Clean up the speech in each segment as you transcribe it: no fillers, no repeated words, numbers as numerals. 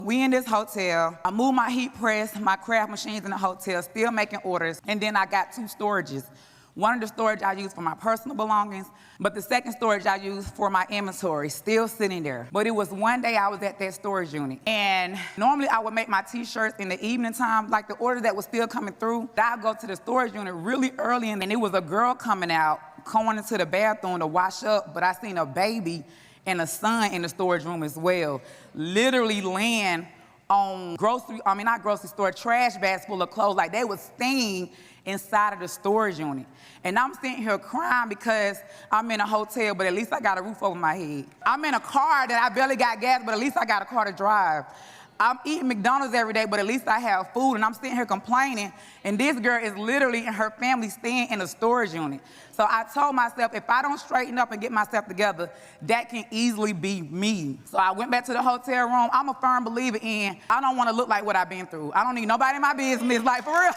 We in this hotel. I moved my heat press, my craft machines in the hotel, still making orders. And then I got 2 storages. One of the storage I use for my personal belongings, but the second storage I use for my inventory, still sitting there. But it was one day I was at that storage unit. And normally I would make my t-shirts in the evening time, like the order that was still coming through. I'd go to the storage unit really early, and it was a girl coming out, going into the bathroom to wash up, but I seen a baby and a son in the storage room as well, literally laying on trash bags full of clothes, like they was staying inside of the storage unit. And I'm sitting here crying because I'm in a hotel, but at least I got a roof over my head. I'm in a car that I barely got gas, but at least I got a car to drive. I'm eating McDonald's every day, but at least I have food, and I'm sitting here complaining, and this girl is literally and her family staying in a storage unit. So I told myself, if I don't straighten up and get myself together, that can easily be me. So I went back to the hotel room. I'm a firm believer in, I don't want to look like what I've been through. I don't need nobody in my business, like for real.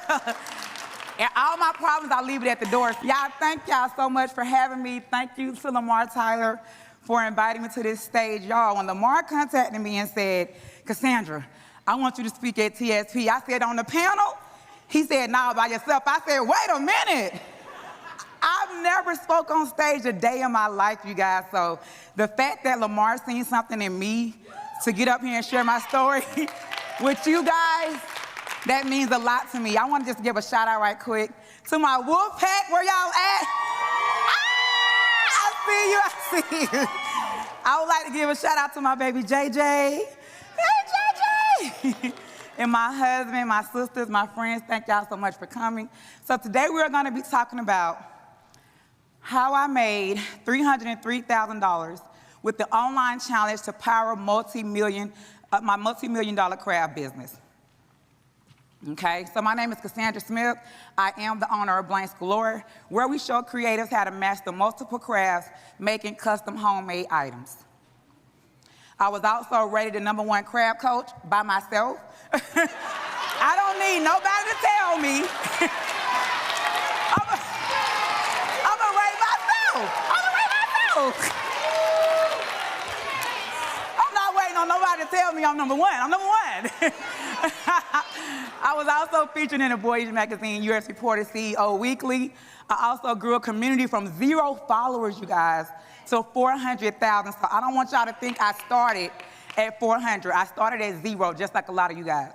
And all my problems, I leave it at the door. Y'all, thank y'all so much for having me. Thank you to Lamar Tyler for inviting me to this stage. Y'all, when Lamar contacted me and said, Cassandra, I want you to speak at TSP. I said, on the panel? He said, nah, by yourself. I said, wait a minute. I've never spoke on stage a day in my life, you guys. So the fact that Lamar seen something in me to get up here and share my story with you guys, that means a lot to me. I want to just give a shout out right quick to my wolf pack. Where y'all at? I see you. I would like to give a shout out to my baby JJ. Hey, JJ! And my husband, my sisters, my friends, thank y'all so much for coming. So today we're going to be talking about how I made $303,000 with the online challenge to power my multi-million-dollar craft business. Okay, so my name is Cassandra Smith. I am the owner of Blanks Galore, where we show creatives how to master multiple crafts, making custom homemade items. I was also rated the #1 craft coach by myself. I don't need nobody to tell me. I'm gonna rate myself. I'm not waiting on nobody to tell me I'm #1. I'm #1. I was also featured in the Boys magazine, U.S. Reporter CEO Weekly. I also grew a community from 0 followers, you guys, to 400,000. So I don't want y'all to think I started at 400. I started at 0, just like a lot of you guys.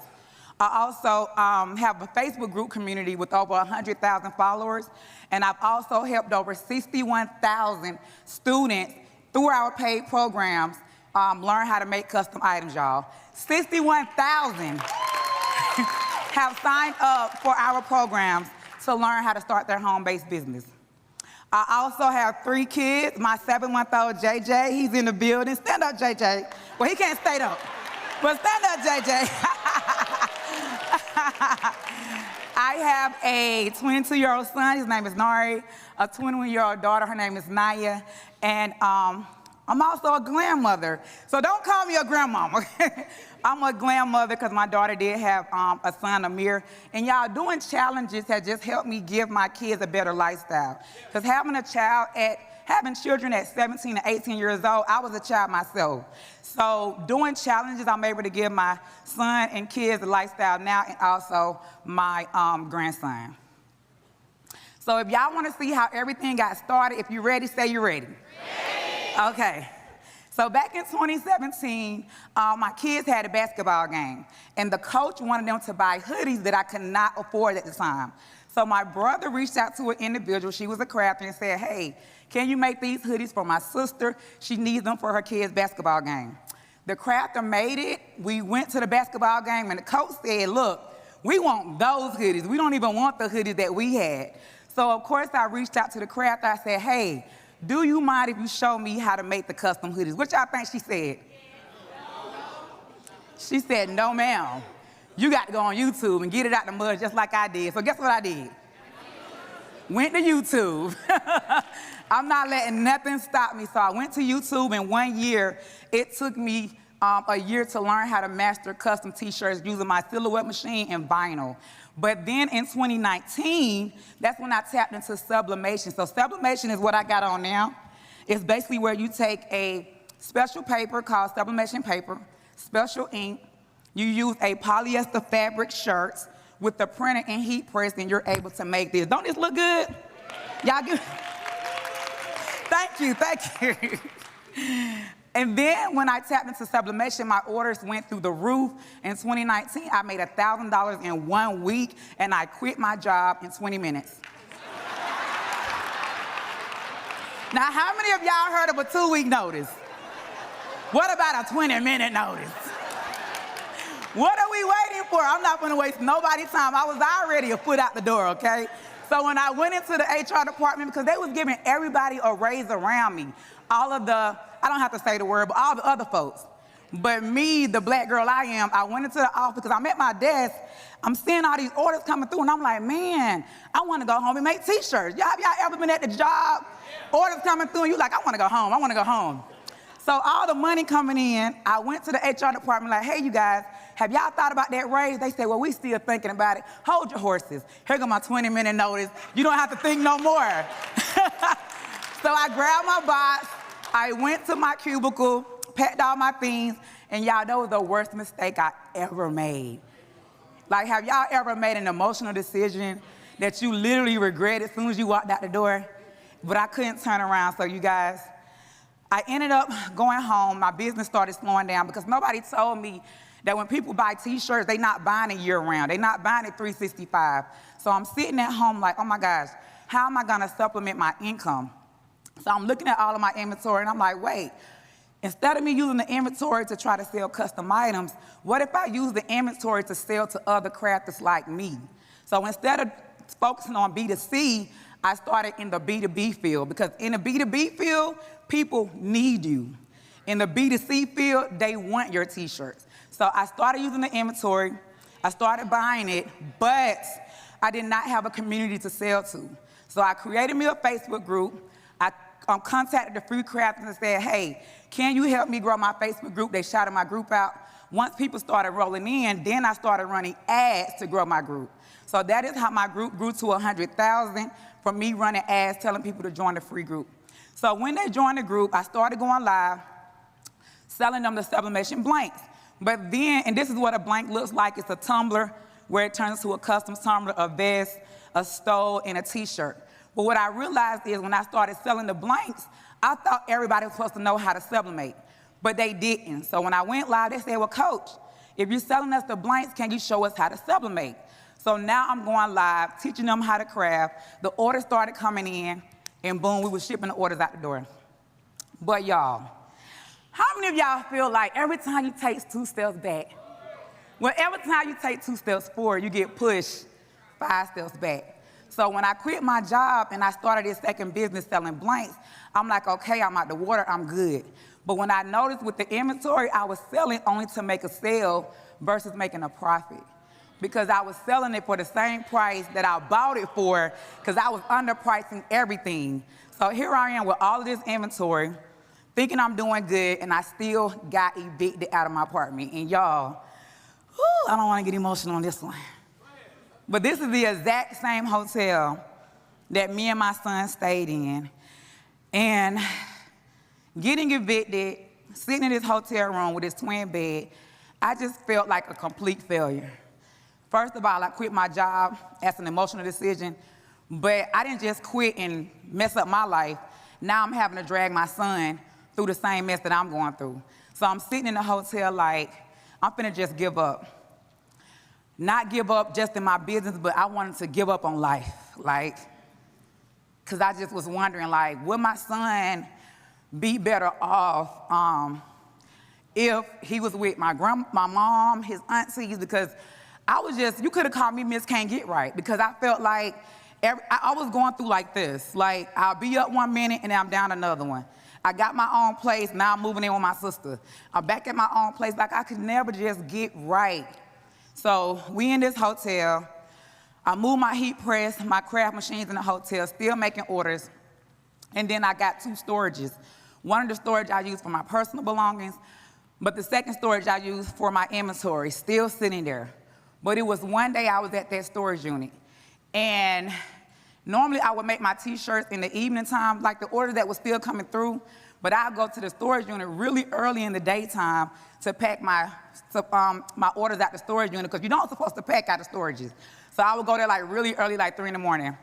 I also have a Facebook group community with over 100,000 followers, and I've also helped over 61,000 students through our paid programs learn how to make custom items, y'all. 61,000 have signed up for our programs to learn how to start their home-based business. I also have 3 kids. My 7-month-old JJ, he's in the building. Stand up, JJ. Well, he can't stay up, but stand up, JJ. I have a 22-year-old son. His name is Nari. A 21-year-old daughter. Her name is Naya. And I'm also a grandmother. So don't call me a grandmama. I'm a grandmother because my daughter did have a son, Amir. And y'all, doing challenges has just helped me give my kids a better lifestyle. Because having children at 17 and 18 years old, I was a child myself. So doing challenges, I'm able to give my son and kids a lifestyle now, and also my grandson. So if y'all want to see how everything got started, if you're ready, say you're ready. Ready. Okay. So back in 2017, my kids had a basketball game, and the coach wanted them to buy hoodies that I could not afford at the time. So my brother reached out to an individual, she was a crafter, and said, hey, can you make these hoodies for my sister? She needs them for her kid's basketball game. The crafter made it. We went to the basketball game, and the coach said, look, we want those hoodies. We don't even want the hoodies that we had. So of course I reached out to the crafter. I said, hey, do you mind if you show me how to make the custom hoodies? What y'all think she said? She said, no, ma'am. You got to go on YouTube and get it out the mud just like I did. So guess what I did? Went to YouTube. I'm not letting nothing stop me. So I went to YouTube, and 1 year, it took me a year to learn how to master custom t-shirts using my silhouette machine and vinyl. But then in 2019, that's when I tapped into sublimation. So sublimation is what I got on now. It's basically where you take a special paper called sublimation paper, special ink, You use a polyester fabric shirt with the printer and heat press, and you're able to make this. Don't this look good? Y'all good? Thank you. And then when I tapped into sublimation, my orders went through the roof. In 2019, I made $1,000 in 1 week, and I quit my job in 20 minutes. Now, how many of y'all heard of a 2-week notice? What about a 20-minute notice? What are we waiting for? I'm not gonna waste nobody's time. I was already a foot out the door, okay? So when I went into the HR department, because they was giving everybody a raise around me, all of the, I don't have to say the word, but all the other folks. But me, the black girl I am, I went into the office because I'm at my desk, I'm seeing all these orders coming through, and I'm like, man, I wanna go home and make t-shirts. Y'all ever been at the job? Orders coming through, and you like, I wanna go home. So all the money coming in, I went to the HR department like, hey, you guys, have y'all thought about that raise? They said, well, we still thinking about it. Hold your horses. Here go my 20-minute notice. You don't have to think no more. So I grabbed my box, I went to my cubicle, packed all my things, and y'all, that was the worst mistake I ever made. Like, have y'all ever made an emotional decision that you literally regret as soon as you walked out the door? But I couldn't turn around, so you guys, I ended up going home. My business started slowing down because nobody told me that when people buy t-shirts, they're not buying it year-round. They're not buying it 365. So I'm sitting at home like, oh my gosh, how am I gonna supplement my income? So I'm looking at all of my inventory and I'm like, wait, instead of me using the inventory to try to sell custom items, what if I use the inventory to sell to other crafters like me? So instead of focusing on B2C, I started in the B2B field, because in the B2B field, people need you. In the B2C field, they want your t-shirts. So I started using the inventory, I started buying it, but I did not have a community to sell to. So I created me a Facebook group. I contacted the free crafters and said, hey, can you help me grow my Facebook group? They shouted my group out. Once people started rolling in, then I started running ads to grow my group. So that is how my group grew to 100,000 from me running ads telling people to join the free group. So when they joined the group, I started going live, selling them the sublimation blanks. But then, and this is what a blank looks like, it's a tumbler where it turns to a custom tumbler, a vest, a stole, and a t-shirt. But what I realized is when I started selling the blanks, I thought everybody was supposed to know how to sublimate, but they didn't. So when I went live, they said, well, coach, if you're selling us the blanks, can you show us how to sublimate? So now I'm going live, teaching them how to craft. The orders started coming in, and boom, we were shipping the orders out the door. But y'all, how many of y'all feel like every time you take 2 steps back, well, every time you take 2 steps forward, you get pushed 5 steps back? So when I quit my job and I started this second business selling blanks, I'm like, okay, I'm out the water, I'm good. But when I noticed with the inventory, I was selling only to make a sale versus making a profit, because I was selling it for the same price that I bought it for, because I was underpricing everything. So here I am with all of this inventory, thinking I'm doing good, and I still got evicted out of my apartment. And y'all, I don't want to get emotional on this one. But this is the exact same hotel that me and my son stayed in. And getting evicted, sitting in this hotel room with this twin bed, I just felt like a complete failure. First of all, I quit my job as an emotional decision, but I didn't just quit and mess up my life. Now I'm having to drag my son through the same mess that I'm going through. So I'm sitting in the hotel like, I'm finna just give up. Not give up just in my business, but I wanted to give up on life. Like, because I just was wondering, like, would my son be better off if he was with my mom, his aunties? Because I was just, you could have called me Miss Can't Get Right, because I felt like I was going through like this. Like, I'll be up one minute and then I'm down another one. I got my own place, now I'm moving in with my sister. I'm back at my own place, like I could never just get right. So we in this hotel, I moved my heat press, my craft machines in the hotel, still making orders. And then I got 2 storages. One of the storage I use for my personal belongings, but the second storage I use for my inventory, still sitting there. But it was one day I was at that storage unit, and normally I would make my t-shirts in the evening time, like the orders that was still coming through, But I'll go to the storage unit really early in the daytime to pack my orders out the storage unit, because you're not supposed to pack out the storages. So I would go there like really early, like 3 in the morning.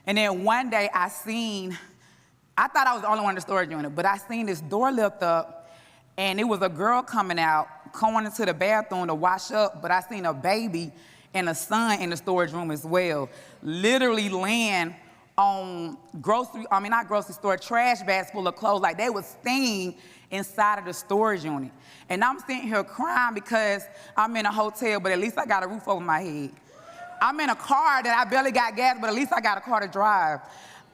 And then one day I thought I was the only one in the storage unit, but I seen this door lift up, and it was a girl coming out, going into the bathroom to wash up, but I seen a baby and a son in the storage room as well, literally laying on trash bags full of clothes, like they was staying inside of the storage unit. And I'm sitting here crying because I'm in a hotel, but at least I got a roof over my head. I'm in a car that I barely got gas, but at least I got a car to drive.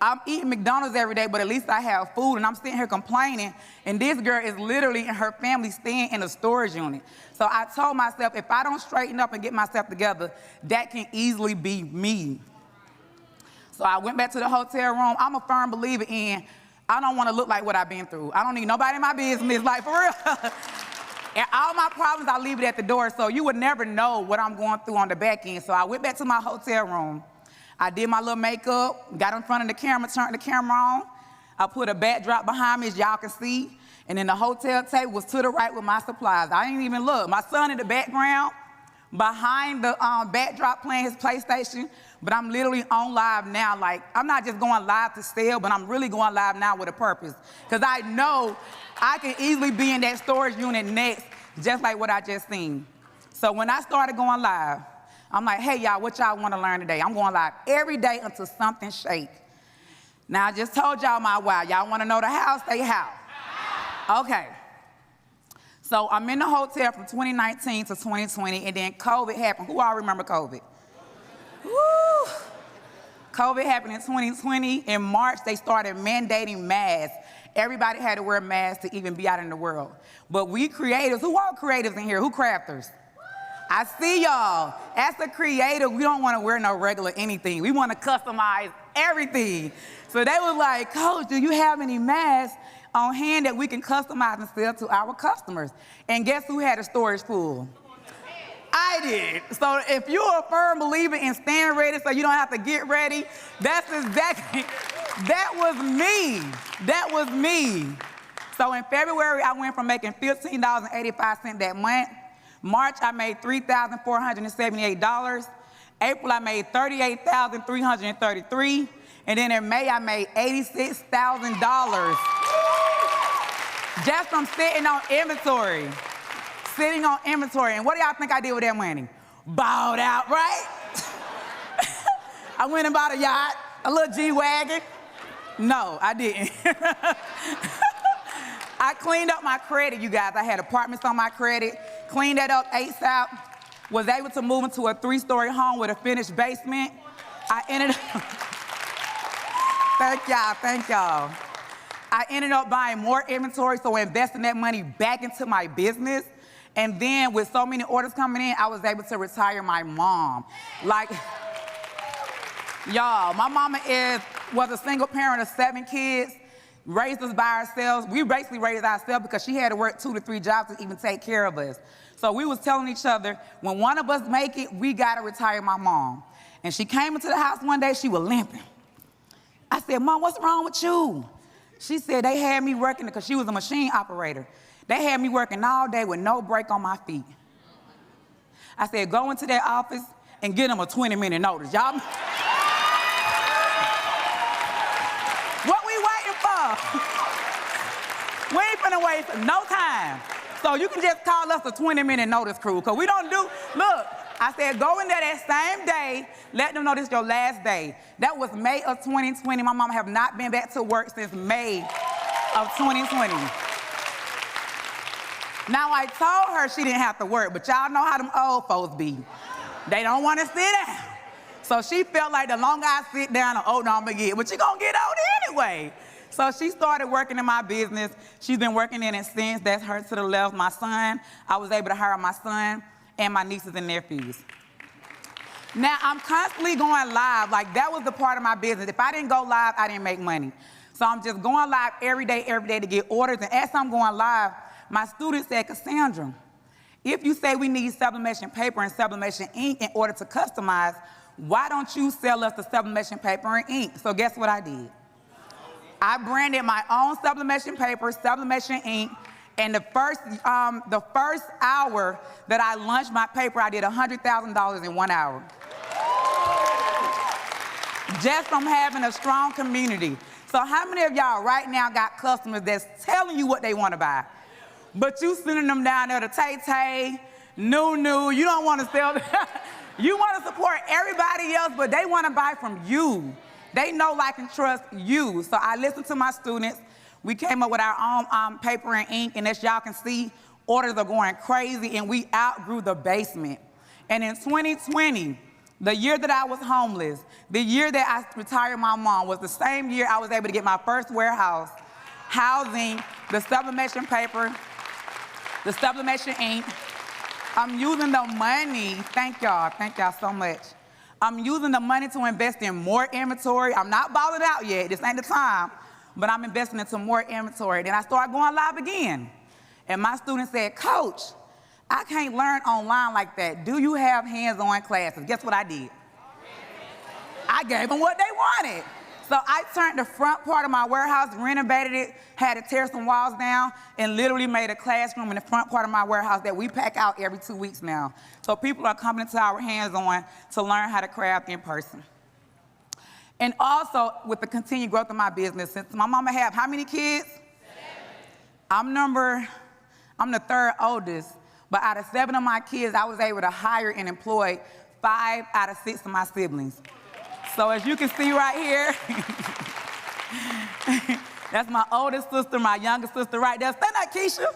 I'm eating McDonald's every day, but at least I have food, and I'm sitting here complaining, and this girl is literally and her family staying in a storage unit. So I told myself, if I don't straighten up and get myself together, that can easily be me. So I went back to the hotel room. I'm a firm believer in, I don't want to look like what I've been through. I don't need nobody in my business, like for real. And all my problems, I leave it at the door, so you would never know what I'm going through on the back end. So I went back to my hotel room. I did my little makeup, got in front of the camera, turned the camera on. I put a backdrop behind me, as y'all can see. And then the hotel table was to the right with my supplies. I didn't even look. My son in the background, behind the backdrop playing his PlayStation. But I'm literally on live now. Like, I'm not just going live to sell, but I'm really going live now with a purpose. Because I know I can easily be in that storage unit next, just like what I just seen. So when I started going live, I'm like, hey, y'all, what y'all want to learn today? I'm going live every day until something shake. Now, I just told y'all my why. Y'all want to know the how? Say how. Okay. So I'm in the hotel from 2019 to 2020, and then COVID happened. Who all remember COVID? Woo! COVID happened in 2020. In March, they started mandating masks. Everybody had to wear masks to even be out in the world. But we creatives, who are creatives in here? Who crafters? I see y'all. As a creative, we don't want to wear no regular anything. We want to customize everything. So they was like, Coach, do you have any masks on hand that we can customize and sell to our customers? And guess who had a storage pool? I did. So if you're a firm believer in staying ready so you don't have to get ready, that's exactly, that was me. That was me. So in February, I went from making $15.85 that month. March, I made $3,478. April, I made $38,333. And then in May, I made $86,000 just from sitting on inventory. Sitting on inventory. And what do y'all think I did with that money? Bought out, right? I went and bought a yacht, a little G-Wagon. No, I didn't. I cleaned up my credit, you guys. I had apartments on my credit, cleaned that up ASAP, was able to move into a 3-story home with a finished basement. I ended up, thank y'all. I ended up buying more inventory, so investing that money back into my business. And then with so many orders coming in, I was able to retire my mom. Like, y'all, my mama was a single parent of 7 kids. Raised us by ourselves. We basically raised ourselves because she had to work 2 to 3 jobs to even take care of us. So we was telling each other, when one of us make it, we gotta retire my mom. And she came into the house one day, she was limping. I said, Mom, what's wrong with you? She said they had me working, because she was a machine operator. They had me working all day with no break on my feet. I said, go into that office and get them a 20-minute notice. Y'all. What we waiting for? We ain't finna wait for no time. So you can just call us a 20-minute notice crew, because we don't do, look, I said go in there that same day, let them know this is your last day. That was May of 2020. My mama have not been back to work since May of 2020. Now, I told her she didn't have to work, but y'all know how them old folks be. They don't want to sit down. So she felt like the longer I sit down, the older I'm gonna get, but you're gonna get older anyway. So she started working in my business. She's been working in it since. That's her to the left. My son, I was able to hire my son and my nieces and nephews. Now, I'm constantly going live. Like, that was the part of my business. If I didn't go live, I didn't make money. So I'm just going live every day to get orders. And as I'm going live, my student said, Cassandra, if you say we need sublimation paper and sublimation ink in order to customize, why don't you sell us the sublimation paper and ink? So guess what I did? I branded my own sublimation paper, sublimation ink, and the first hour that I launched my paper, I did $100,000 in 1 hour. Just from having a strong community. So how many of y'all right now got customers that's telling you what they want to buy, but you sending them down there to Tay-Tay, New, you don't want to sell them. You want to support everybody else, but they want to buy from you. They know, like, and trust you. So I listened to my students. We came up with our own paper and ink, and as y'all can see, orders are going crazy, and we outgrew the basement. And in 2020, the year that I was homeless, the year that I retired my mom, was the same year I was able to get my first warehouse, housing the sublimation paper, the sublimation ink. I'm using the money, thank y'all so much. I'm using the money to invest in more inventory. I'm not balling out yet, this ain't the time, but I'm investing into more inventory. Then I started going live again. And my students said, Coach, I can't learn online like that. Do you have hands-on classes? Guess what I did? I gave them what they wanted. So I turned the front part of my warehouse, renovated it, had to tear some walls down, and literally made a classroom in the front part of my warehouse that we pack out every 2 weeks now. So people are coming to our hands-on to learn how to craft in person. And also, with the continued growth of my business, since my mama have how many kids? 7. I'm the third oldest, but out of 7 of my kids, I was able to hire and employ 5 out of 6 of my siblings. So as you can see right here, that's my oldest sister, my youngest sister right there. Stand up, Keisha.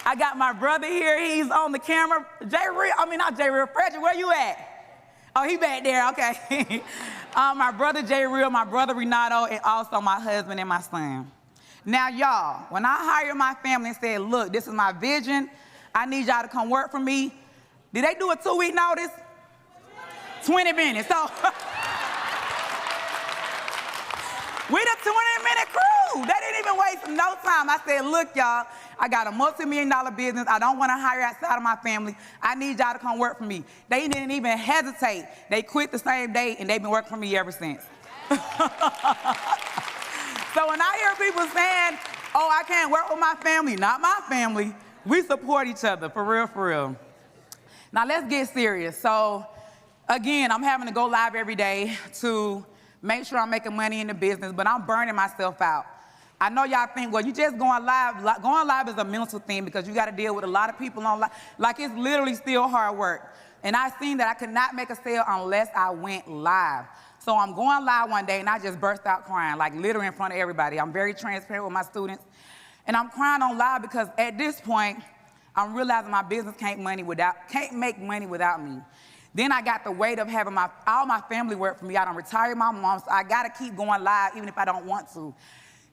I got my brother here. He's on the camera. Frederick, where you at? Oh, he back there, okay. My brother J. Real, my brother Renato, and also my husband and my son. Now, y'all, when I hired my family and said, look, this is my vision, I need y'all to come work for me, did they do a 2-week notice? 20 minutes. So we the 20-minute crew. They didn't even waste no time. I said, look, y'all, I got a multi-million-dollar business. I don't want to hire outside of my family. I need y'all to come work for me. They didn't even hesitate. They quit the same day, and they've been working for me ever since. So when I hear people saying, oh, I can't work with my family, not my family, we support each other, for real, for real. Now let's get serious. So again, I'm having to go live every day to make sure I'm making money in the business, but I'm burning myself out. I know y'all think, well, you just going live. Going live is a mental thing because you got to deal with a lot of people on live. Like, it's literally still hard work. And I seen that I could not make a sale unless I went live. So I'm going live one day and I just burst out crying, like literally in front of everybody. I'm very transparent with my students. And I'm crying on live because at this point, I'm realizing my business can't make money without me. Then I got the weight of having all my family work for me. I done retired my mom, so I gotta keep going live even if I don't want to.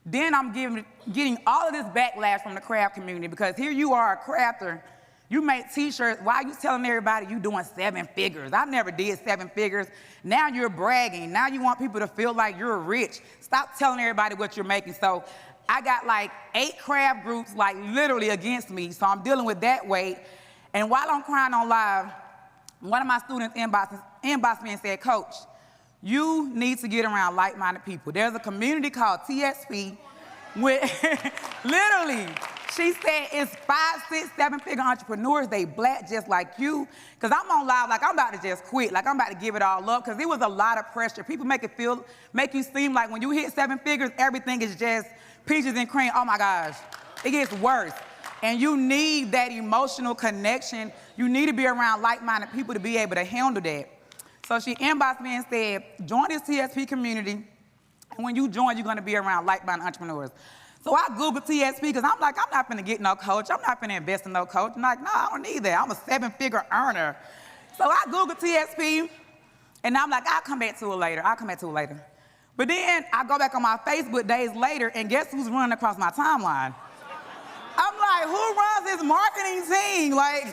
Then I'm getting all of this backlash from the craft community because here you are, a crafter. You make t-shirts. Why are you telling everybody you doing 7 figures? I never did 7 figures. Now you're bragging. Now you want people to feel like you're rich. Stop telling everybody what you're making. So I got like 8 craft groups like literally against me, so I'm dealing with that weight. And while I'm crying on live, one of my students inboxed me and said, Coach, you need to get around like-minded people. There's a community called TSP with, literally, she said it's 5, 6, 7-figure entrepreneurs. They black just like you. Because I'm on live like I'm about to just quit, like I'm about to give it all up because it was a lot of pressure. People make you seem like when you hit 7 figures, everything is just peaches and cream. Oh my gosh, it gets worse. And you need that emotional connection. You need to be around like-minded people to be able to handle that. So she inboxed me and said, join this TSP community. And when you join, you're going to be around like-minded entrepreneurs. So I Googled TSP because I'm like, I'm not going to get no coach. I'm not going to invest in no coach. I'm like, no, I don't need that. I'm a 7-figure earner. So I Googled TSP, and I'm like, I'll come back to it later. But then I go back on my Facebook days later, and guess who's running across my timeline? I'm like, who runs this marketing team? Like,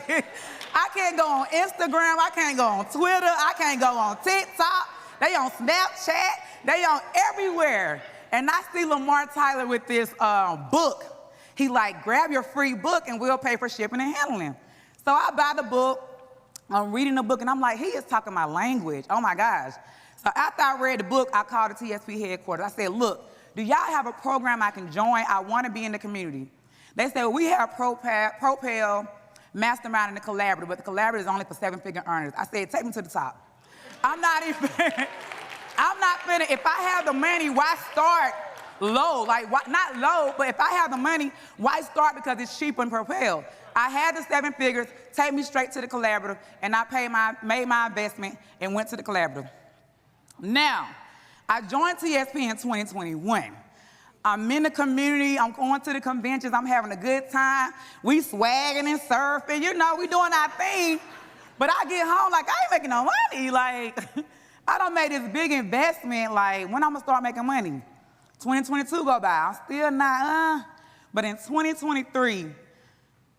I can't go on Instagram. I can't go on Twitter. I can't go on TikTok. They on Snapchat. They on everywhere. And I see Lamar Tyler with this book. He like, grab your free book and we'll pay for shipping and handling. So I buy the book. I'm reading the book, and I'm like, he is talking my language. Oh, my gosh. So after I read the book, I called the TSP headquarters. I said, look, do y'all have a program I can join? I want to be in the community. They said, well, we have Propel, Mastermind, and the Collaborative, but the Collaborative is only for 7-figure earners. I said, take me to the top. I'm not finna, if I have the money, why start low? Like, why, not low, but if I have the money, why start because it's cheaper and Propel? I had the 7 figures, take me straight to the Collaborative, and I made my investment and went to the Collaborative. Now, I joined TSP in 2021. I'm in the community, I'm going to the conventions, I'm having a good time. We swagging and surfing, you know, we doing our thing. But I get home like, I ain't making no money. Like, I done made this big investment, like, when I'm gonna start making money? 2022 go by, I'm still not, But in 2023,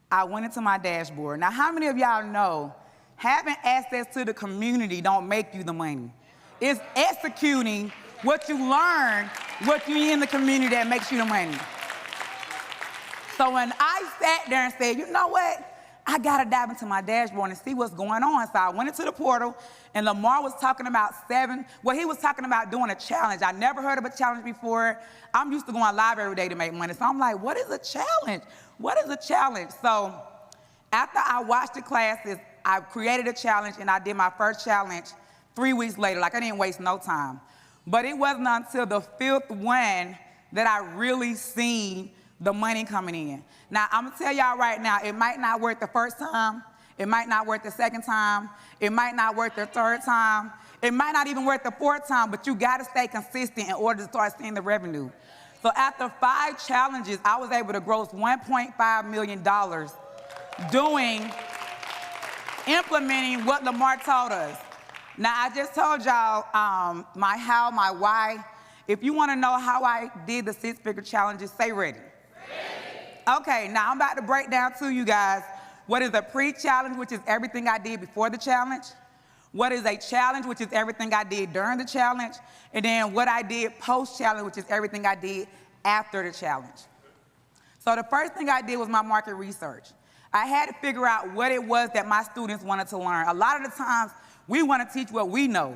I went into my dashboard. Now, how many of y'all know having access to the community don't make you the money? It's executing what you learn, what you in the community that makes you the money. So when I sat there and said, you know what? I gotta dive into my dashboard and see what's going on. So I went into the portal and Lamar was talking about he was talking about doing a challenge. I never heard of a challenge before. I'm used to going live every day to make money. So I'm like, what is a challenge? What is a challenge? So after I watched the classes, I created a challenge and I did my first challenge 3 weeks later. Like, I didn't waste no time. But it wasn't until the 5th one that I really seen the money coming in. Now, I'm gonna tell y'all right now, it might not work the first time, it might not work the second time, it might not work the third time, it might not even work the 4th time, but you gotta stay consistent in order to start seeing the revenue. So after 5 challenges, I was able to gross $1.5 million implementing what Lamar taught us. Now, I just told y'all my how, my why. If you want to know how I did the 6-figure challenges, say ready. Ready. Okay, now I'm about to break down to you guys what is a pre-challenge, which is everything I did before the challenge, what is a challenge, which is everything I did during the challenge, and then what I did post-challenge, which is everything I did after the challenge. So the first thing I did was my market research. I had to figure out what it was that my students wanted to learn. A lot of the times, we want to teach what we know,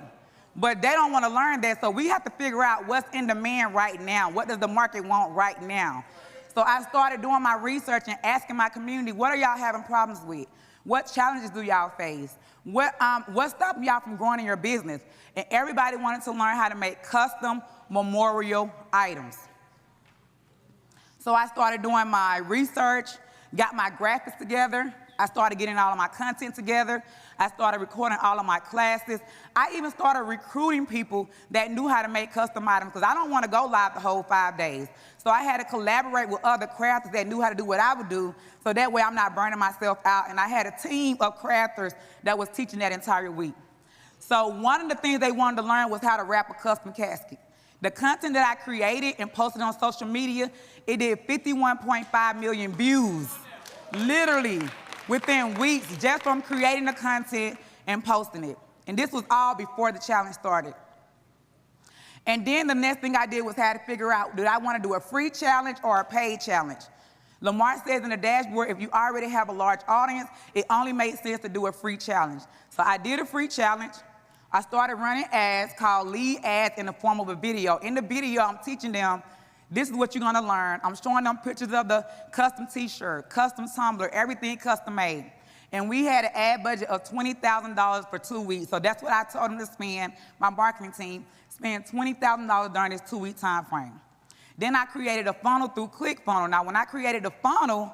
but they don't want to learn that, so we have to figure out what's in demand right now. What does the market want right now? So I started doing my research and asking my community, what are y'all having problems with? What challenges do y'all face? What's stopping y'all from growing in your business? And everybody wanted to learn how to make custom memorial items. So I started doing my research, got my graphics together. I started getting all of my content together. I started recording all of my classes. I even started recruiting people that knew how to make custom items because I don't want to go live the whole 5 days. So I had to collaborate with other crafters that knew how to do what I would do, so that way I'm not burning myself out. And I had a team of crafters that was teaching that entire week. So one of the things they wanted to learn was how to wrap a custom casket. The content that I created and posted on social media, it did 51.5 million views, literally, within weeks, just from creating the content and posting it. And this was all before the challenge started. And then the next thing I did was had to figure out, did I want to do a free challenge or a paid challenge? Lamar says in the dashboard, if you already have a large audience, it only makes sense to do a free challenge. So I did a free challenge. I started running ads called lead ads in the form of a video. In the video, I'm teaching them, this is what you're gonna learn. I'm showing them pictures of the custom t-shirt, custom tumbler, everything custom made. And we had an ad budget of $20,000 for 2 weeks. So that's what I told them to spend, my marketing team, spend $20,000 during this 2-week time frame. Then I created a funnel through ClickFunnels. Now, when I created the funnel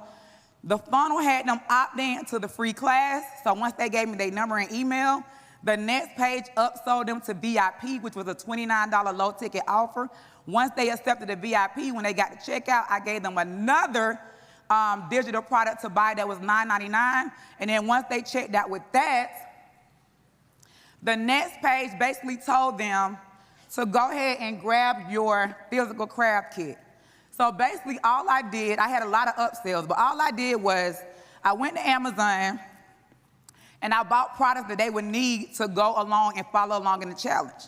had them opt in to the free class. So once they gave me their number and email, the next page upsold them to VIP, which was a $29 low ticket offer. Once they accepted the VIP, when they got to checkout, I gave them another digital product to buy that was $9.99. And then once they checked out with that, the next page basically told them to go ahead and grab your physical craft kit. So basically all I did, I had a lot of upsells, but all I did was I went to Amazon and I bought products that they would need to go along and follow along in the challenge.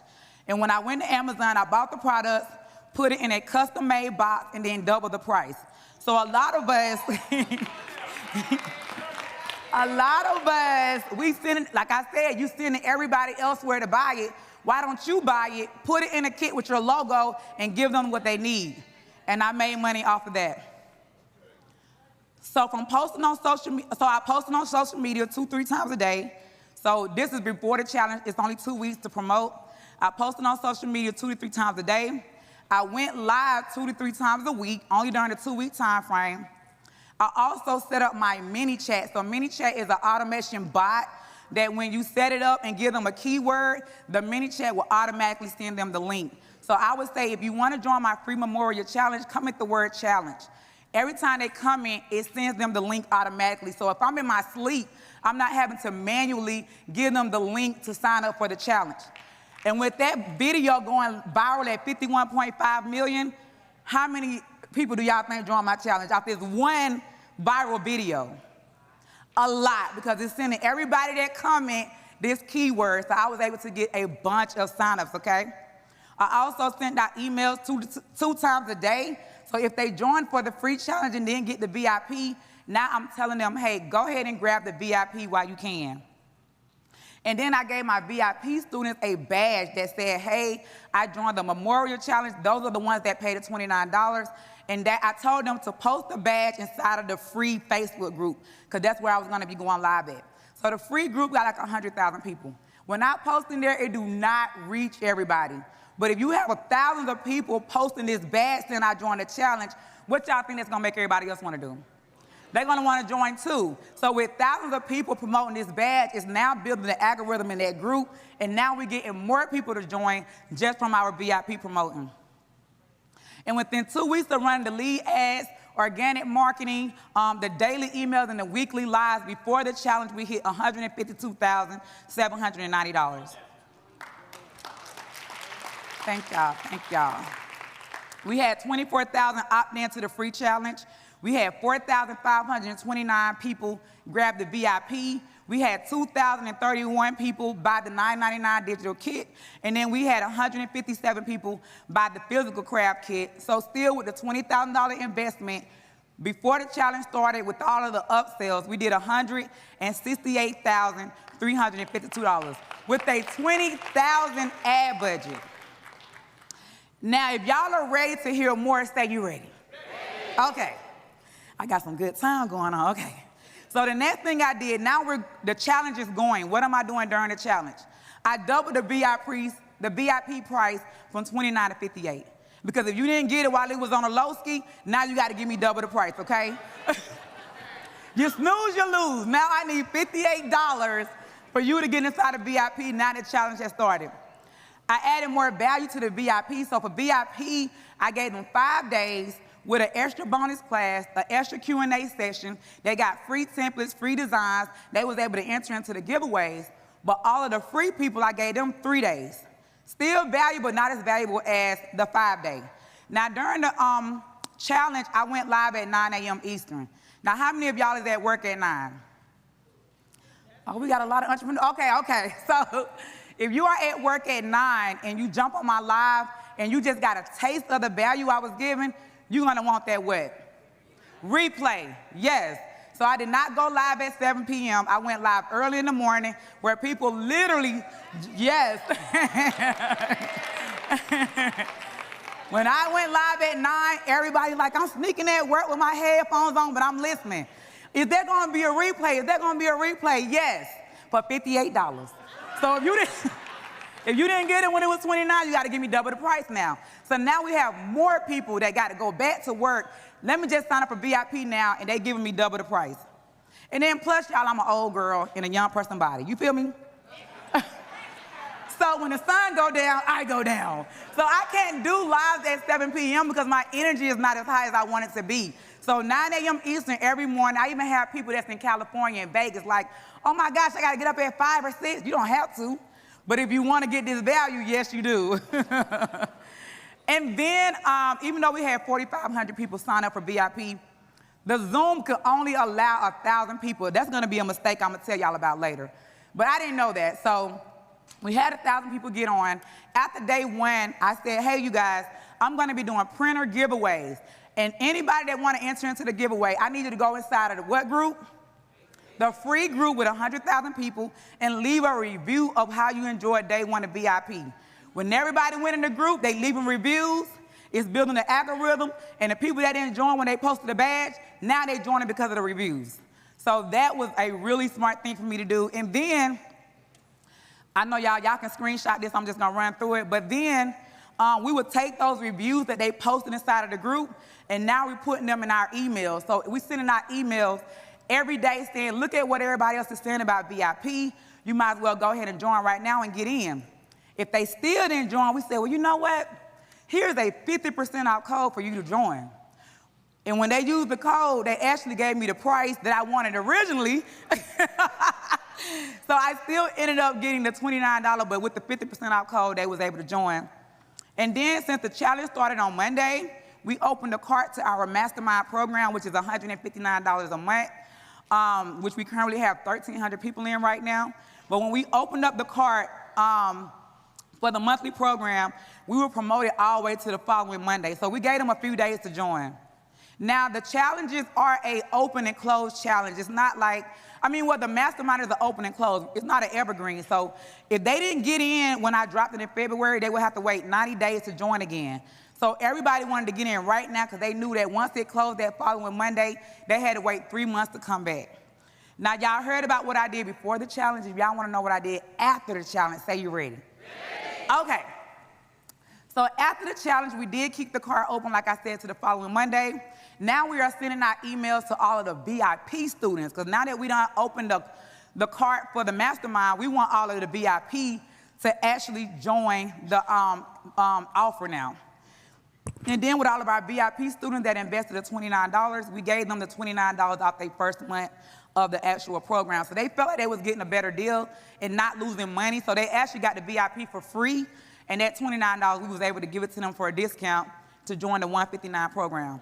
And when I went to Amazon, I bought the products, put it in a custom-made box, and then double the price. So a lot of us, we send, like I said, you sending everybody elsewhere to buy it. Why don't you buy it, put it in a kit with your logo, and give them what they need? And I made money off of that. So from posting on social media, I posted on social media 2-3 times a day. So this is before the challenge. It's only 2 weeks to promote. I posted on social media 2 to 3 times a day. I went live 2 to 3 times a week, only during the 2-week time frame. I also set up my mini chat. So mini chat is an automation bot that when you set it up and give them a keyword, the mini chat will automatically send them the link. So I would say if you want to join my free memorial challenge, comment the word challenge. Every time they comment, it sends them the link automatically. So if I'm in my sleep, I'm not having to manually give them the link to sign up for the challenge. And with that video going viral at 51.5 million, how many people do y'all think join my challenge off this one viral video? A lot, because it's sending everybody that comment this keyword. So I was able to get a bunch of signups, okay? I also sent out emails two times a day. So if they join for the free challenge and then get the VIP, now I'm telling them, hey, go ahead and grab the VIP while you can. And then I gave my VIP students a badge that said, hey, I joined the Memorial Challenge. Those are the ones that paid the $29. And that I told them to post the badge inside of the free Facebook group, because that's where I was going to be going live at. So the free group got like 100,000 people. When I post in there, it do not reach everybody. But if you have thousands of people posting this badge saying I joined the challenge, what y'all think that's going to make everybody else want to do? They're going to want to join too. So with thousands of people promoting this badge, it's now building the algorithm in that group, and now we're getting more people to join just from our VIP promoting. And within 2 weeks of running the lead ads, organic marketing, the daily emails, and the weekly lives before the challenge, we hit $152,790. Thank y'all, thank y'all. We had 24,000 opt in to the free challenge. We had 4,529 people grab the VIP. We had 2,031 people buy the $9.99 digital kit. And then we had 157 people buy the physical craft kit. So still with the $20,000 investment, before the challenge started with all of the upsells, we did $168,352 with a $20,000 ad budget. Now, if y'all are ready to hear more, say you ready. Okay. I got some good time going on, okay. So the next thing I did, now the challenge is going. What am I doing during the challenge? I doubled the VIP price from $29 to $58. Because if you didn't get it while it was on a low ski, now you got to give me double the price, okay? You snooze, you lose. Now I need $58 for you to get inside the VIP. Now the challenge has started. I added more value to the VIP. So for VIP, I gave them 5 days with an extra bonus class, an extra Q&A session. They got free templates, free designs. They was able to enter into the giveaways. But all of the free people, I gave them 3 days. Still valuable, not as valuable as the 5-day. Now, during the challenge, I went live at 9 a.m. Eastern. Now, how many of y'all is at work at 9? Oh, we got a lot of entrepreneurs. Okay. So if you are at work at 9 and you jump on my live and you just got a taste of the value I was giving, you're going to want that what? Replay, yes. So I did not go live at 7 p.m. I went live early in the morning where people literally, yes. When I went live at 9, everybody like, I'm sneaking at work with my headphones on, but I'm listening. Is there going to be a replay? Is there going to be a replay? Yes, for $58. So if you didn't get it when it was $29, you got to give me double the price now. So now we have more people that got to go back to work. Let me just sign up for VIP now, and they giving me double the price. And then plus, y'all, I'm an old girl in a young person body. You feel me? So when the sun go down, I go down. So I can't do lives at 7 p.m. because my energy is not as high as I want it to be. So 9 a.m. Eastern every morning. I even have people that's in California and Vegas like, oh my gosh, I got to get up at 5 or 6. You don't have to. But if you want to get this value, yes, you do. And then, even though we had 4,500 people sign up for VIP, the Zoom could only allow 1,000 people. That's going to be a mistake I'm going to tell y'all about later. But I didn't know that. So we had 1,000 people get on. After day 1, I said, hey, you guys, I'm going to be doing printer giveaways. And anybody that want to enter into the giveaway, I need you to go inside of the what group? the free group with 100,000 people and leave a review of how you enjoyed day one of VIP. When everybody went in the group, they leaving reviews. It's building the algorithm, and the people that didn't join when they posted the badge, now they joining because of the reviews. So that was a really smart thing for me to do. And then, I know y'all can screenshot this, I'm just gonna run through it, but then we would take those reviews that they posted inside of the group, and now we're putting them in our emails. So we sending out emails every day saying, look at what everybody else is saying about VIP. You might as well go ahead and join right now and get in. If they still didn't join, we said, well, you know what? Here's a 50% off code for you to join. And when they used the code, they actually gave me the price that I wanted originally. So I still ended up getting the $29, but with the 50% off code, they was able to join. And then since the challenge started on Monday, we opened the cart to our mastermind program, which is $159 a month, which we currently have 1,300 people in right now. But when we opened up the cart for the monthly program, we were promoted all the way to the following Monday. So we gave them a few days to join. Now, the challenges are a open and closed challenge. It's not like, the mastermind is an open and closed. It's not an evergreen. So if they didn't get in when I dropped it in February, they would have to wait 90 days to join again. So everybody wanted to get in right now because they knew that once it closed that following Monday, they had to wait 3 months to come back. Now, y'all heard about what I did before the challenge. If y'all want to know what I did after the challenge, say you're ready. Okay. So after the challenge, we did keep the cart open, like I said, to the following Monday. Now we are sending out emails to all of the VIP students, because now that we done opened the cart for the mastermind, we want all of the VIP to actually join the offer now. And then with all of our VIP students that invested the $29, we gave them the $29 off their first month of the actual program. So they felt like they was getting a better deal and not losing money. So they actually got the VIP for free. And that $29, we was able to give it to them for a discount to join the 159 program.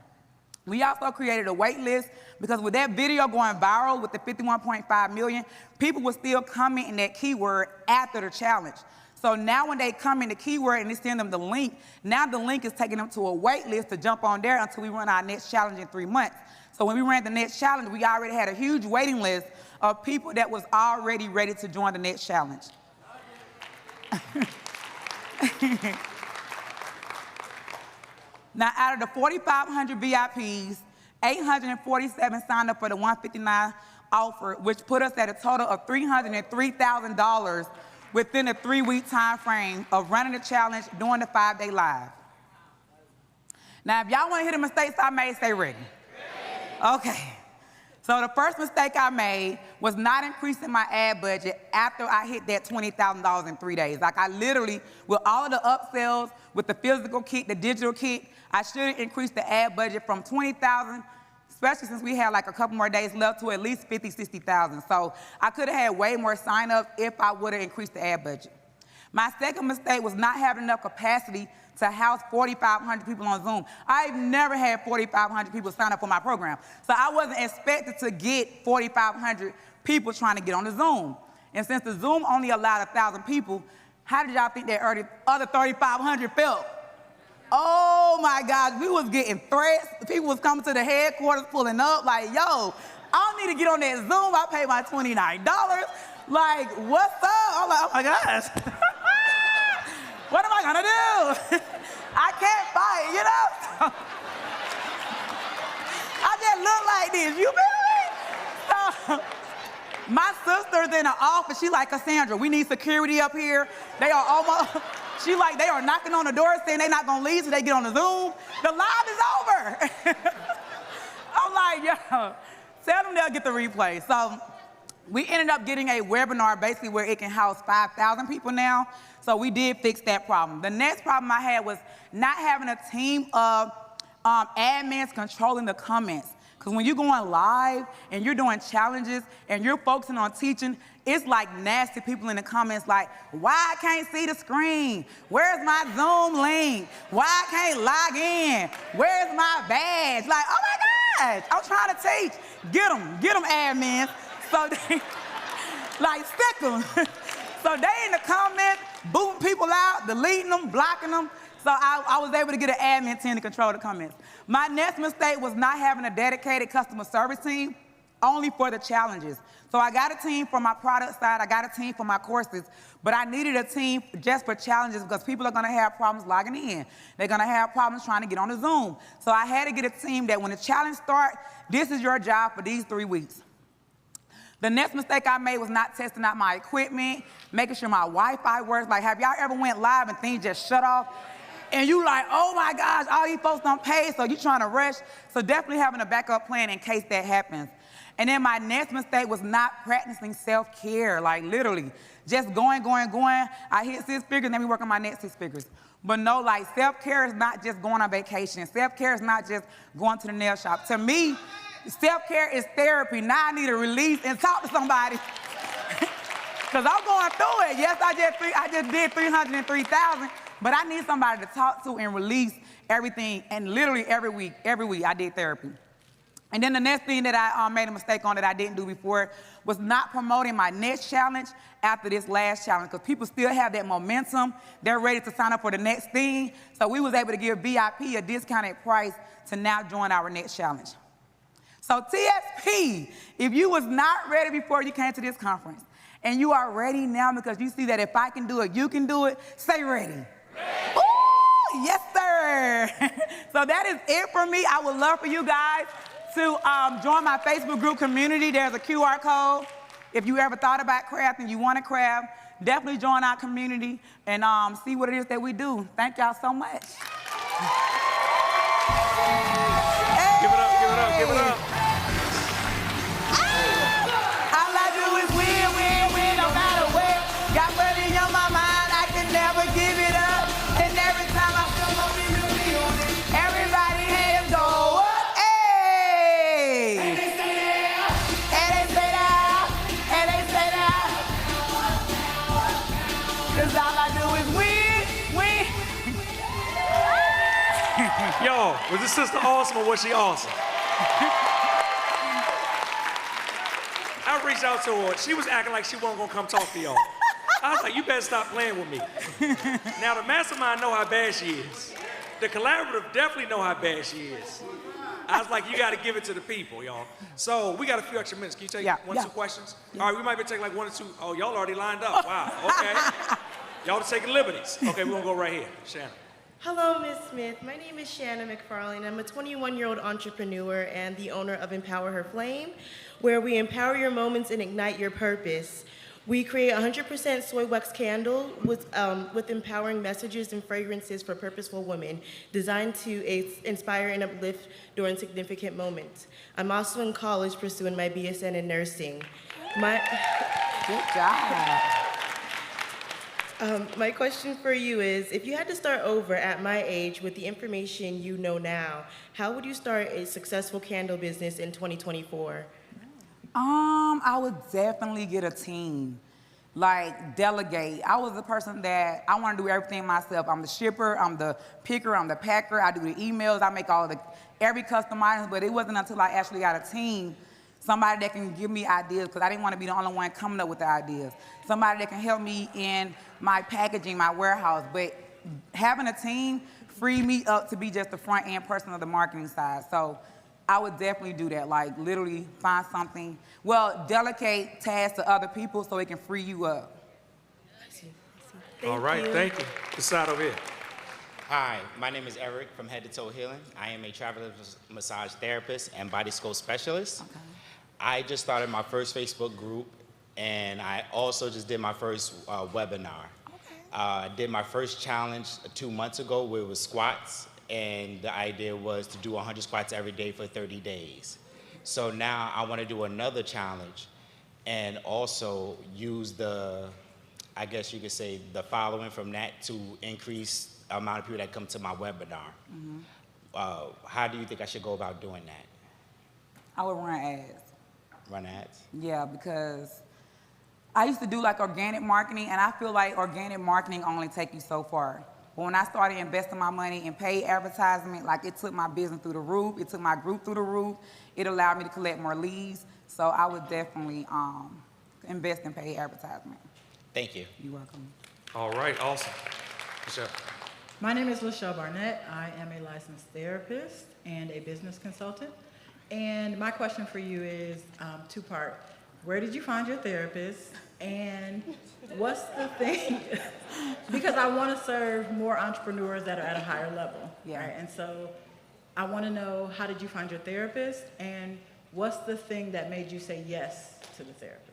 We also created a wait list because with that video going viral with the 51.5 million, people were still commenting that keyword after the challenge. So now when they come in the keyword and they send them the link, now the link is taking them to a wait list to jump on there until we run our next challenge in 3 months. So when we ran the next challenge, we already had a huge waiting list of people that was already ready to join the next challenge. Now, out of the 4,500 VIPs, 847 signed up for the 159 offer, which put us at a total of $303,000 within a 3-week time frame of running the challenge during the 5-day live. Now, if y'all want to hear the mistakes I made, stay ready. Okay. So the first mistake I made was not increasing my ad budget after I hit that $20,000 in 3 days. Like I literally, with all of the upsells, with the physical kit, the digital kit, I should have increased the ad budget from $20,000, especially since we had like a couple more days left, to at least $50,000, $60,000. So I could have had way more sign-ups if I would have increased the ad budget. My second mistake was not having enough capacity to house 4,500 people on Zoom. I've never had 4,500 people sign up for my program. So I wasn't expected to get 4,500 people trying to get on the Zoom. And since the Zoom only allowed 1,000 people, how did y'all think that other 3,500 felt? Oh my God, we was getting threats. People was coming to the headquarters pulling up like, yo, I don't need to get on that Zoom. I paid my $29. Like, what's up? I'm like, oh my gosh. What am I gonna do? I can't fight, you know? I just look like this, you feel me? So, my sister's in the office, she like, Cassandra, we need security up here. They are almost, she like, they are knocking on the door saying they're not gonna leave till they get on the Zoom. The live is over. I'm like, yo, tell them they'll get the replay. So, we ended up getting a webinar basically where it can house 5,000 people now. So we did fix that problem. The next problem I had was not having a team of admins controlling the comments. Because when you're going live and you're doing challenges and you're focusing on teaching, it's like nasty people in the comments like, why I can't see the screen? Where's my Zoom link? Why I can't log in? Where's my badge? Like, oh my gosh, I'm trying to teach. Get them admins. So they, like, stick them. So they in the comments, booting people out, deleting them, blocking them. So I was able to get an admin team to control the comments. My next mistake was not having a dedicated customer service team. only for the challenges. So I got a team for my product side, I got a team for my courses, but I needed a team just for challenges because people are gonna have problems logging in. They're gonna have problems trying to get on the Zoom. So I had to get a team that when the challenge starts, this is your job for these 3 weeks. The next mistake I made was not testing out my equipment, making sure my Wi-Fi works. Like, have y'all ever went live and things just shut off? And you like, oh my gosh, all these folks don't pay, so you trying to rush. So definitely having a backup plan in case that happens. And then my next mistake was not practicing self-care, like literally. Just going. I hit 6 figures, then we work on my next 6 figures. But no, like self-care is not just going on vacation. Self-care is not just going to the nail shop. To me, self-care is therapy. Now I need to release and talk to somebody. Because I'm going through it. Yes, I just did 303,000, but I need somebody to talk to and release everything. And literally every week I did therapy. And then the next thing that I made a mistake on that I didn't do before was not promoting my next challenge after this last challenge, because people still have that momentum. They're ready to sign up for the next thing. So we was able to give VIP a discounted price to now join our next challenge. So TSP, if you was not ready before you came to this conference, and you are ready now because you see that if I can do it, you can do it, say ready. Ready. Ooh, yes, sir. So that is it for me. I would love for you guys to join my Facebook group community. There's a QR code. If you ever thought about craft and you want to craft, definitely join our community and see what it is that we do. Thank y'all so much. Hey. Give it up, give it up, give it up. All I do is win, no matter what. Got money on my mind, I can never give it up. And every time I come up in the building, everybody hands go up. Hey! And they stay there. And they stay there. And they stay there. 'Cause all I do is win. Yo, was this sister awesome or was she awesome? I reached out to her. She was acting like she wasn't gonna come talk to y'all. I was like, you better stop playing with me. Now the mastermind know how bad she is. The collaborative definitely know how bad she is. I was like, you gotta give it to the people, y'all. So we got a few extra minutes. Can you take one or two questions? All right, we might be taking like 1 or 2. Oh, y'all already lined up. Wow, okay. Y'all are taking liberties. Okay, we're gonna go right here. Shannon. Hello, Ms. Smith. My name is Shannon McFarlane. I'm a 21-year-old entrepreneur and the owner of Empower Her Flame, where we empower your moments and ignite your purpose. We create 100% soy wax candle with empowering messages and fragrances for purposeful women, designed to inspire and uplift during significant moments. I'm also in college pursuing my BSN in nursing. Good job. My question for you is, if you had to start over at my age with the information you know now, how would you start a successful candle business in 2024? I would definitely get a team. Like, delegate. I was the person that I want to do everything myself. I'm the shipper, I'm the picker, I'm the packer, I do the emails, I make every custom items, but it wasn't until I actually got a team, somebody that can give me ideas, because I didn't want to be the only one coming up with the ideas. Somebody that can help me in my packaging, my warehouse. But having a team freed me up to be just the front end person of the marketing side. So I would definitely do that, like literally find something. Well, delegate tasks to other people so it can free you up. All right, thank you. This side over here. Hi, my name is Eric from Head to Toe Healing. I am a travel massage therapist and body sculpt specialist. Okay. I just started my first Facebook group, and I also just did my first webinar. Okay. I did my first challenge 2 months ago where it was squats, and the idea was to do 100 squats every day for 30 days. So now I want to do another challenge and also use the, I guess you could say, the following from that to increase the amount of people that come to my webinar. Mm-hmm. How do you think I should go about doing that? I would run ads. Run ads? Yeah, because I used to do like organic marketing, and I feel like organic marketing only take you so far. But when I started investing my money in paid advertisement, like it took my business through the roof, it took my group through the roof, it allowed me to collect more leads. So I would definitely invest in paid advertisement. Thank you. You're welcome. All right, awesome. Michelle. My name is Lachelle Barnett. I am a licensed therapist and a business consultant. And my question for you is two-part. Where did you find your therapist? And what's the thing? Because I want to serve more entrepreneurs that are at a higher level. Yeah. Right? And so I want to know, how did you find your therapist? And what's the thing that made you say yes to the therapist?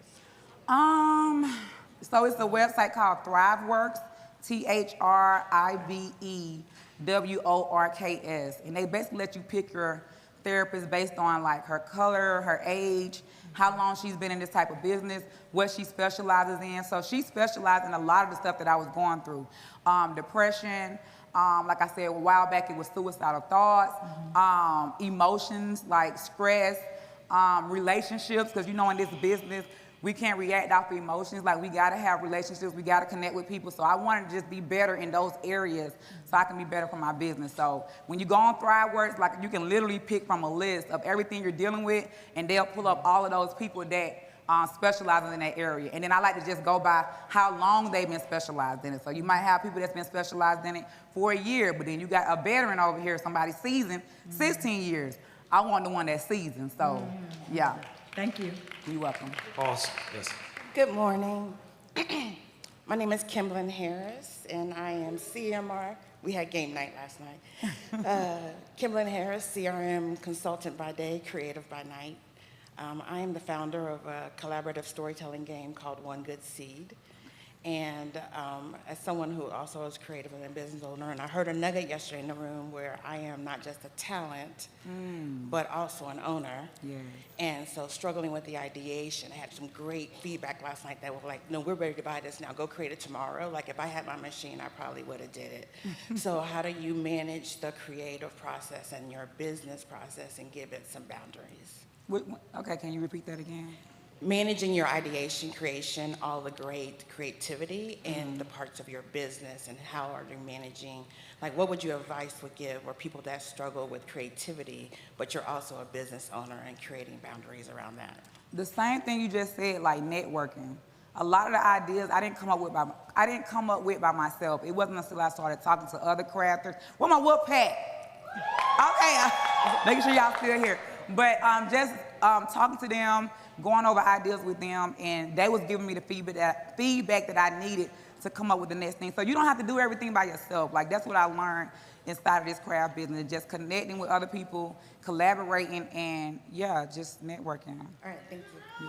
So it's a website called ThriveWorks, ThriveWorks, and they basically let you pick your therapist based on like her color, her age, how long she's been in this type of business, what she specializes in. So she specialized in a lot of the stuff that I was going through. Depression, like I said, a while back it was suicidal thoughts, emotions like stress, relationships, because you know in this business, we can't react off of emotions. Like we gotta have relationships, we gotta connect with people. So I wanted to just be better in those areas so I can be better for my business. So when you go on ThriveWorks, like you can literally pick from a list of everything you're dealing with, and they'll pull up all of those people that specializes in that area. And then I like to just go by how long they've been specialized in it. So you might have people that's been specialized in it for a year, but then you got a veteran over here, somebody seasoned, 16 years. I want the one that's seasoned, so yeah. Thank you. You're welcome. Awesome. Yes. Good morning. My name is Kimberlyn Harris, and I am CMR. We had game night last night. Kimberlyn Harris, CRM consultant by day, creative by night. I am the founder of a collaborative storytelling game called One Good Seed. And as someone who also is creative and a business owner, and I heard a nugget yesterday in the room where I am not just a talent, but also an owner. Yes. And so struggling with the ideation, I had some great feedback last night that were like, no, we're ready to buy this now, go create it tomorrow. Like if I had my machine, I probably would have did it. So how do you manage the creative process and your business process and give it some boundaries? Okay, can you repeat that again? Managing your ideation, creation, all the great creativity in the parts of your business, and how are you managing, like what would your advice would give for people that struggle with creativity, but you're also a business owner and creating boundaries around that? The same thing you just said, like networking. A lot of the ideas I didn't come up with by myself. It wasn't until I started talking to other crafters. Where my whoop pack? Okay, making sure y'all still here. But just talking to them, going over ideas with them, and they was giving me the feedback that I needed to come up with the next thing. So you don't have to do everything by yourself. Like that's what I learned inside of this craft business, just connecting with other people, collaborating, and yeah, just networking. All right, thank you.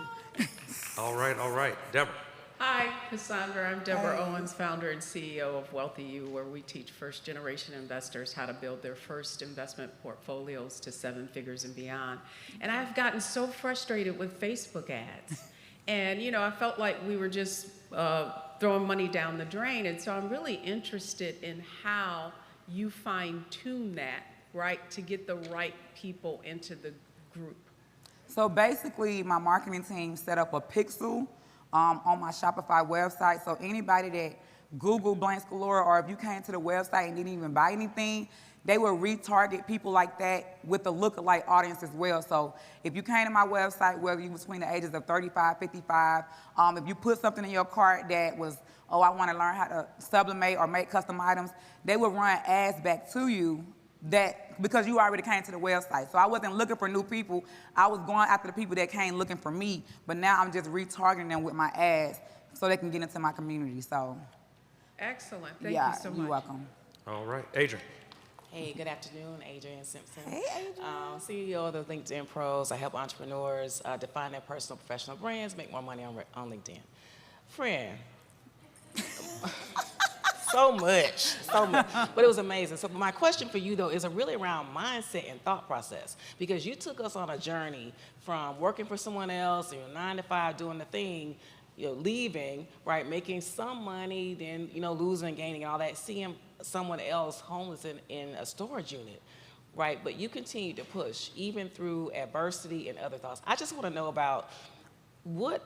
All right. Deborah. Hi, Cassandra. I'm Deborah Owens, founder and CEO of Wealthy You, where we teach first-generation investors how to build their first investment portfolios to 7 figures and beyond. And I've gotten so frustrated with Facebook ads. And, you know, I felt like we were just throwing money down the drain. And so I'm really interested in how you fine-tune that, right, to get the right people into the group. So basically, my marketing team set up a pixel on my Shopify website. So anybody that Googled Blanks Galore, or if you came to the website and didn't even buy anything, they will retarget people like that with a lookalike audience as well. So if you came to my website, whether you between the ages of 35, 55, if you put something in your cart that was, oh, I want to learn how to sublimate or make custom items, they will run ads back to you that because you already came to the website. So I wasn't looking for new people. I was going after the people that came looking for me, but now I'm just retargeting them with my ads so they can get into my community. So Excellent. Thank yeah, you so much. you're welcome. All right. Adrian. Hey, good afternoon, Adrian Simpson. Hey, Adrian. CEO of the LinkedIn Pros. I help entrepreneurs define their personal professional brands, make more money on LinkedIn. Friend, so much. But it was amazing. So my question for you, though, is really around mindset and thought process, because you took us on a journey from working for someone else, 9 to 5, doing the thing, leaving, right, making some money, then, losing and gaining and all that, seeing someone else homeless in a storage unit, right? But you continue to push, even through adversity and other thoughts. I just want to know about what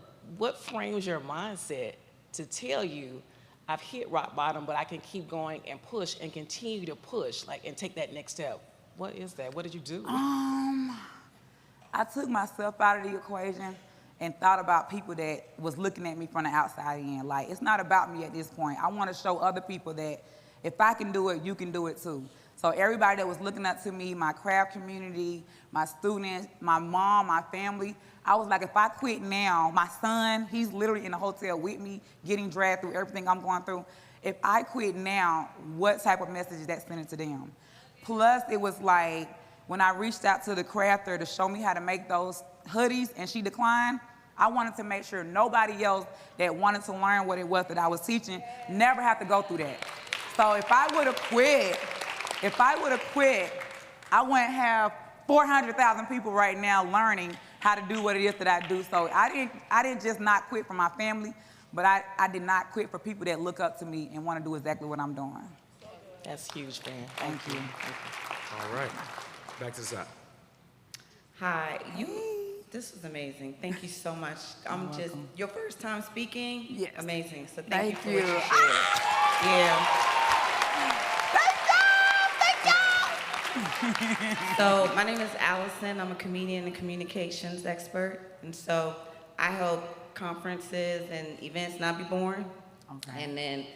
frames your mindset to tell you, I've hit rock bottom, but I can keep going and push and continue to push, and take that next step. What is that? What did you do? I took myself out of the equation and thought about people that was looking at me from the outside in. Like, it's not about me at this point. I want to show other people that if I can do it, you can do it too. So everybody that was looking up to me, my craft community, my students, my mom, my family, I was like, if I quit now, my son, he's literally in the hotel with me, getting dragged through everything I'm going through. If I quit now, what type of message is that sending to them? Plus, it was like, when I reached out to the crafter to show me how to make those hoodies and she declined, I wanted to make sure nobody else that wanted to learn what it was that I was teaching never have to go through that. So if I would have quit, I wouldn't have 400,000 people right now learning how to do what it is that I do. So I didn't just not quit for my family, but I did not quit for people that look up to me and want to do exactly what I'm doing. That's huge, man. Thank you. All right. Back to the side. Hi, this was amazing. Thank you so much. Your first time speaking? Yes. Amazing. So thank you for you. what you shared. Yeah. So my name is Allison. I'm a comedian and communications expert. And so I help conferences and events not be boring. Okay. And then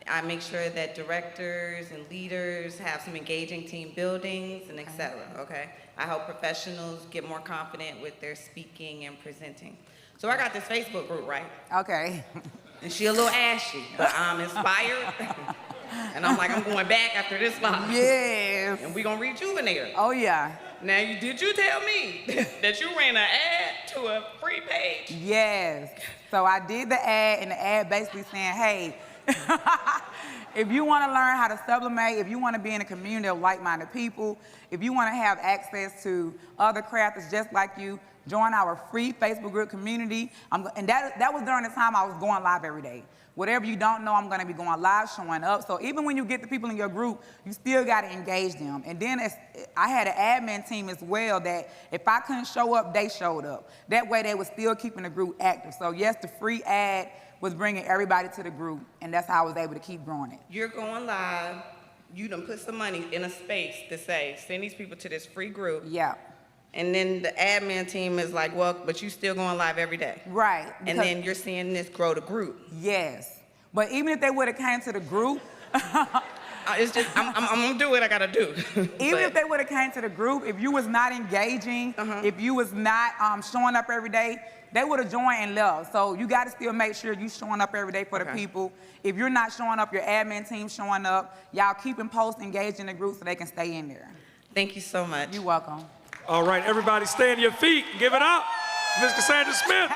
I make sure that directors and leaders have some engaging team buildings and et cetera, okay? I help professionals get more confident with their speaking and presenting. So I got this Facebook group, right? Okay. And she a little ashy, but I'm inspired. And I'm like, I'm going back after this live. Yes. And we gonna rejuvenate her. Oh, yeah. Now, did you tell me that you ran an ad to a free page? Yes. So I did the ad, and the ad basically saying, hey, if you want to learn how to sublimate, if you want to be in a community of like-minded people, if you want to have access to other crafters just like you, join our free Facebook group community. And that was during the time I was going live every day. Whatever you don't know, I'm going to be going live, showing up. So even when you get the people in your group, you still got to engage them. And then I had an admin team as well that if I couldn't show up, they showed up. That way they were still keeping the group active. So yes, the free ad was bringing everybody to the group, and that's how I was able to keep growing it. You're going live. You done put some money in a space to say, send these people to this free group. Yeah. And then the admin team is like, well, but you still going live every day. Right. And then you're seeing this grow the group. Yes. But even if they would have came to the group, it's just, I'm gonna do what I gotta do. even if they would have came to the group, if you was not engaging, if you was not showing up every day, they would have joined and left. So you got to still make sure you showing up every day for the people. If you're not showing up, your admin team showing up. Y'all keeping posts engaged in the group so they can stay in there. Thank you so much. You're welcome. All right, everybody stay on your feet and give it up. Miss Cassandra Smith.